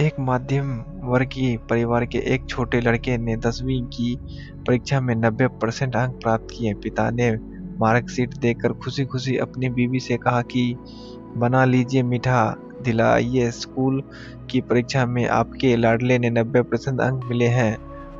एक मध्यम वर्गीय परिवार के एक छोटे लड़के ने 10वीं की परीक्षा में 90% अंक प्राप्त किए। पिता ने मार्कशीट देखकर खुशी-खुशी अपनी बीवी से कहा कि बना लीजिए मीठा, दिलाइए स्कूल की परीक्षा में आपके लाडले ने 90% अंक मिले हैं।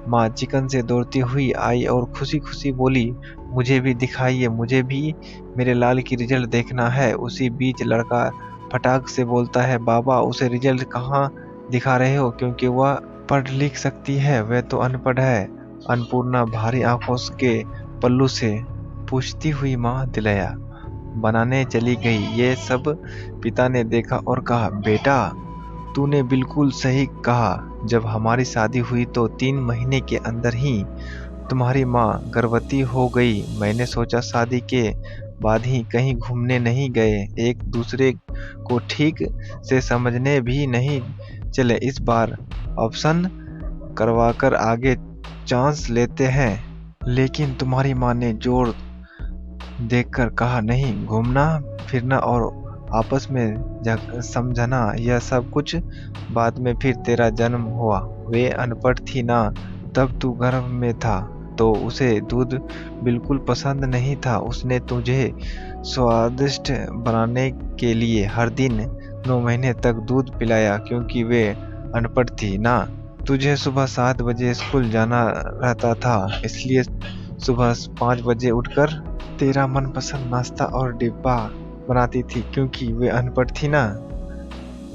माँ चिकन से दौड़ती हुई आई और खुशी-खुशी बोली, मुझे भी दिखाइए, मुझे भी मेरे लाल की रिजल्ट देखना है। उसी बीच लड़का फटाक से बोलता है, बाबा उसे रिजल्ट कहाँ दिखा रहे हो, क्योंकि वह पढ़ लिख सकती है, वह तो अनपढ़ है। अन्नपूर्णा भारी आंखों के पल्लू से पूछती हुई माँ दिलाया बनाने चली गई। ये सब पिता ने देखा और कहा, बेटा तूने बिल्कुल सही कहा। जब हमारी शादी हुई तो 3 महीने के अंदर ही तुम्हारी माँ गर्भवती हो गई। मैंने सोचा शादी के बाद ही कहीं घूमने नहीं गए, एक दूसरे को ठीक से समझने भी नहीं चले, इस बार ऑप्शन करवाकर आगे चांस लेते हैं। लेकिन तुम्हारी माँ ने जोर देखकर कहा, नहीं, घूमना फिरना और आपस में समझना यह सब कुछ बाद में। फिर तेरा जन्म हुआ, वे अनपढ़ थी ना, तब तू गर्भ में था तो उसे दूध बिल्कुल पसंद नहीं था। उसने तुझे स्वादिष्ट बनाने के लिए हर दिन 9 महीने तक दूध पिलाया, क्योंकि वे अनपढ़ थी ना। तुझे सुबह 7 बजे स्कूल जाना रहता था, इसलिए सुबह 5 बजे उठकर तेरा मनपसंद नाश्ता और डिब्बा बनाती थी, क्योंकि वे अनपढ़ थी ना।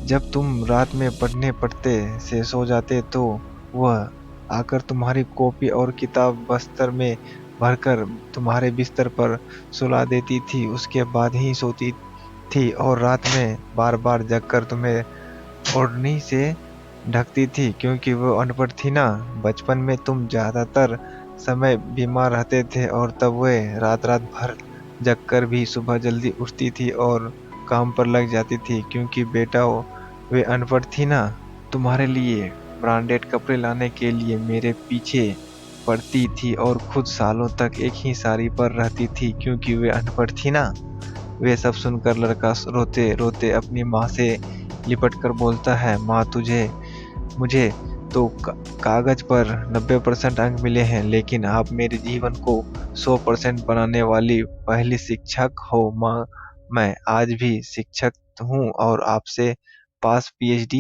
जब तुम रात में पढ़ने पढ़ते से सो जाते तो वह आकर तुम्हारी कॉपी और किताब बस्तर में भरकर तुम्हारे बिस्तर पर सुला देती थी। उसके बाद ही सोती थी और रात में बार बार जगकर तुम्हें ओढ़नी से ढकती थी, क्योंकि वो अनपढ़ थी ना। बचपन में तुम ज्यादातर समय बीमार रहते थे और तब वे रात रात भर जगकर भी सुबह जल्दी उठती थी और काम पर लग जाती थी, क्योंकि बेटा वे अनपढ़ थी ना। तुम्हारे लिए ब्रांडेड कपड़े लाने के लिए मेरे पीछे पड़ती थी और खुद सालों तक एक ही साड़ी पर रहती थी, क्योंकि वे अनपढ़ थी ना। वे सब सुनकर लड़का रोते रोते अपनी माँ से लिपट कर बोलता है, माँ मुझे तो कागज पर 90% अंक मिले हैं, लेकिन आप मेरे जीवन को 100% बनाने वाली पहली शिक्षक हो। माँ मैं आज भी शिक्षक हूँ और आपसे पास पीएचडी